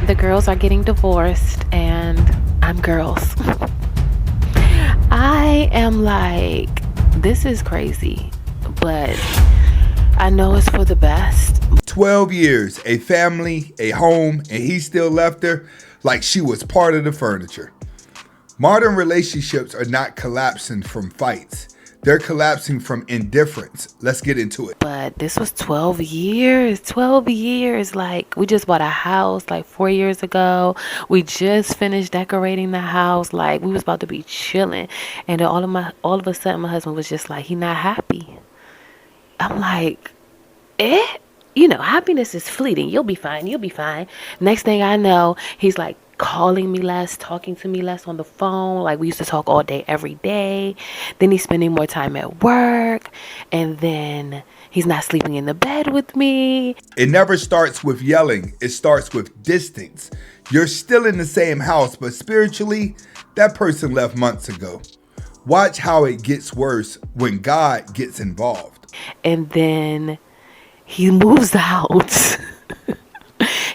The girls are getting divorced, and I'm girls. I am like, this is crazy, but I know it's for the best. 12 years, a family, a home, and he still left her like she was part of the furniture. Modern relationships are not collapsing from fights. They're collapsing from indifference. Let's get into it. But this was 12 years. 12 years. Like, we just bought a house like 4 years ago. We just finished decorating the house. Like, we was about to be chilling. And then all of a sudden my husband was just like, he not happy. I'm like, happiness is fleeting. You'll be fine. You'll be fine. Next thing I know, he's like calling me less, talking to me less on the phone. Like, we used to talk all day, every day. Then he's spending more time at work. And then he's not sleeping in the bed with me. It never starts with yelling. It starts with distance. You're still in the same house, but spiritually, that person left months ago. Watch how it gets worse when God gets involved. And then he moves out.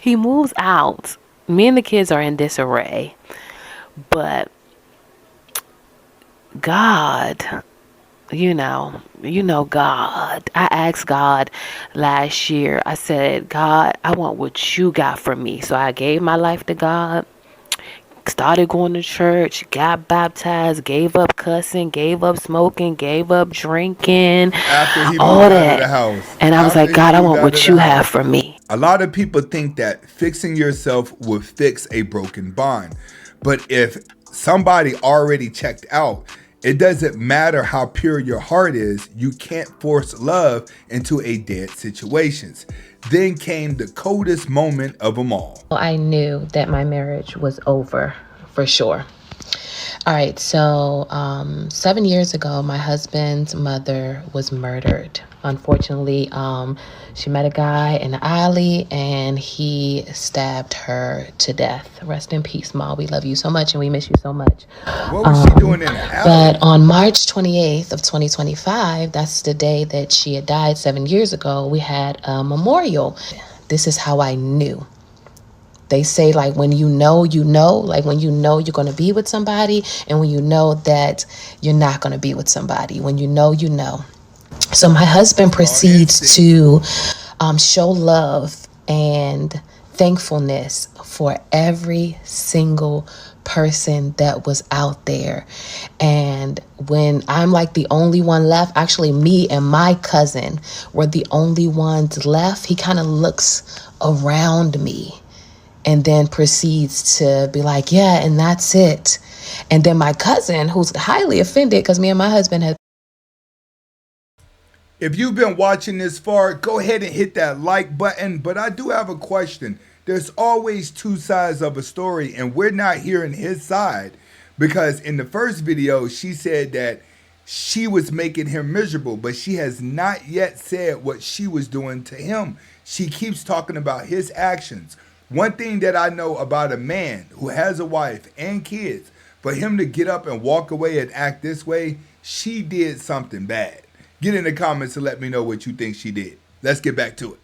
He moves out. Me and the kids are in disarray. But God, God. I asked God last year. I said, God, I want what you got for me. So I gave my life to God. Started going to church, got baptized, gave up cussing, gave up smoking, gave up drinking, After he moved all out that. of the house. And I was After like, he God, I moved want out of what the you house. have for me. A lot of people think that fixing yourself will fix a broken bond. But if somebody already checked out, it doesn't matter how pure your heart is. You can't force love into a dead situations. Then came the coldest moment of them all. I knew that my marriage was over for sure. All right, so 7 years ago, my husband's mother was murdered. Unfortunately, she met a guy in the alley and he stabbed her to death. Rest in peace, Ma. We love you so much and we miss you so much. What was she doing in the alley? But on March 28th of 2025, that's the day that she had died 7 years ago, we had a memorial. This is how I knew. They say, like, when you know, like when you know you're going to be with somebody and when you know that you're not going to be with somebody, when you know, you know. So my husband proceeds to show love and thankfulness for every single person that was out there. And when I'm like the only one left, actually me and my cousin were the only ones left, he kind of looks around me and then proceeds to be like, yeah, and that's it. And then my cousin, who's highly offended because me and my husband had. If you've been watching this far, go ahead and hit that like button. But I do have a question. There's always two sides of a story, and we're not hearing his side. Because in the first video, she said that she was making him miserable, but she has not yet said what she was doing to him. She keeps talking about his actions. One thing that I know about a man who has a wife and kids, for him to get up and walk away and act this way, she did something bad. Get in the comments and let me know what you think she did. Let's get back to it.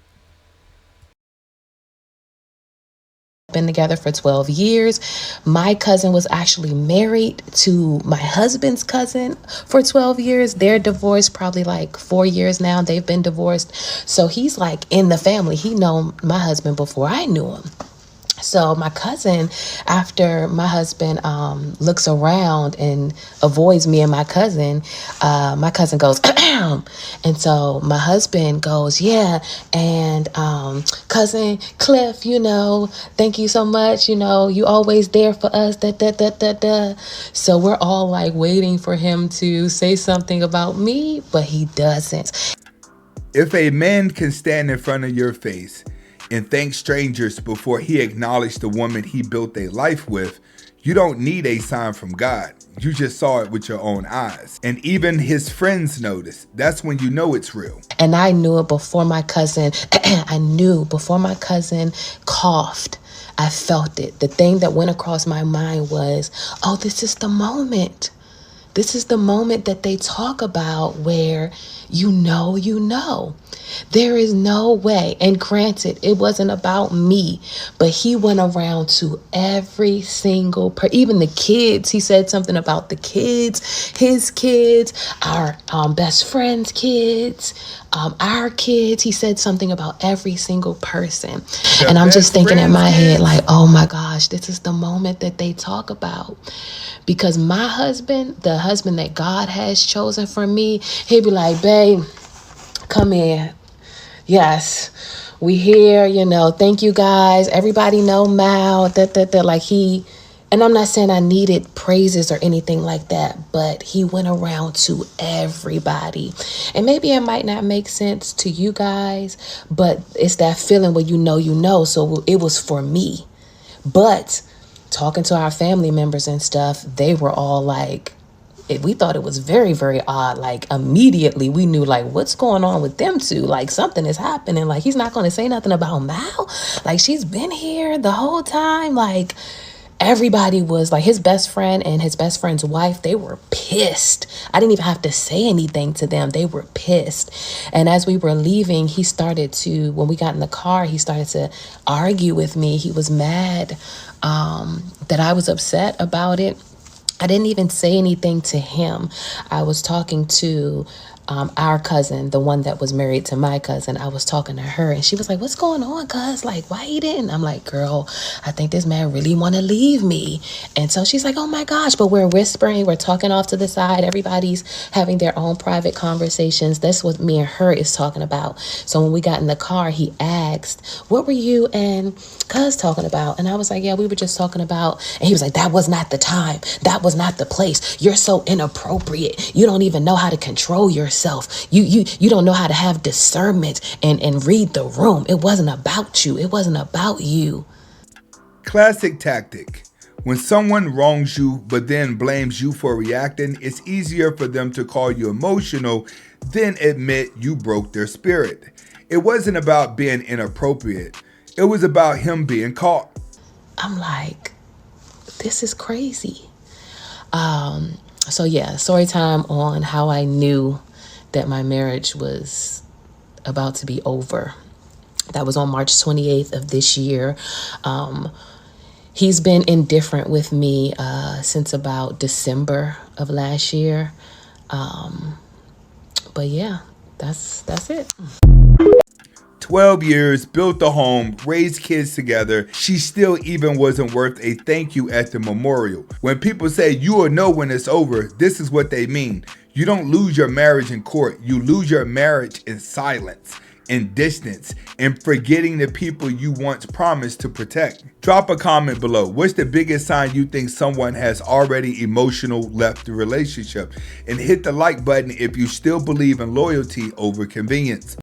Been together for 12 years. My cousin was actually married to my husband's cousin for 12 years. They're divorced probably like 4 years now. They've been divorced. So he's like in the family. He known my husband before I knew him. So my cousin, after my husband looks around and avoids me and my cousin goes, and so my husband goes, yeah, and cousin Cliff, thank you so much, you always there for us, da. So we're all like waiting for him to say something about me, but he doesn't. If a man can stand in front of your face and thank strangers before he acknowledged the woman he built a life with, you don't need a sign from God. You just saw it with your own eyes. And even his friends noticed. That's when you know it's real. And I knew it before my cousin, coughed. I felt it. The thing that went across my mind was, oh, this is the moment. This is the moment that they talk about where you know. There is no way. And granted, it wasn't about me, but he went around to every single even the kids. He said something about the kids, his kids, our best friend's kids, our kids. He said something about every single person. And I'm just thinking in my head, like, oh my gosh, this is the moment that they talk about. Because my husband, the husband that God has chosen for me, he'd be like, babe, come here. Yes, we here, thank you guys. Everybody know Mal, like and I'm not saying I needed praises or anything like that, but he went around to everybody. And maybe it might not make sense to you guys, but it's that feeling where you know. So it was for me. But talking to our family members and stuff, they were all like, we thought it was very, very odd. Like immediately we knew like what's going on with them two. Like something is happening. Like he's not going to say nothing about Mal. Like she's been here the whole time. Like everybody was like his best friend and his best friend's wife. They were pissed. I didn't even have to say anything to them. They were pissed. And as we were leaving, when we got in the car, he started to argue with me. He was mad that I was upset about it. I didn't even say anything to him. I was talking to our cousin, the one that was married to my cousin. I was talking to her and she was like, what's going on, cuz? Like, why he didn't? I'm like, girl, I think this man really want to leave me. And so she's like, oh my gosh, but we're whispering, we're talking off to the side. Everybody's having their own private conversations. That's what me and her is talking about. So when we got in the car, he asked, what were you and cuz talking about? And I was like, yeah, we were just talking about, and he was like, that was not the time. That was not the place. You're so inappropriate. You don't even know how to control yourself. You don't know how to have discernment and read the room. It wasn't about you. It wasn't about you. Classic tactic. When someone wrongs you but then blames you for reacting, it's easier for them to call you emotional than admit you broke their spirit. It wasn't about being inappropriate. It was about him being caught. I'm like, this is crazy. So yeah, story time on how I knew that my marriage was about to be over. That was on March 28th of this year. He's been indifferent with me since about December of last year. But yeah, that's it. 12 years, built a home, raised kids together. She still even wasn't worth a thank you at the memorial. When people say you will know when it's over, this is what they mean. You don't lose your marriage in court. You lose your marriage in silence, in distance, in forgetting the people you once promised to protect. Drop a comment below. What's the biggest sign you think someone has already emotional left the relationship? And hit the like button if you still believe in loyalty over convenience.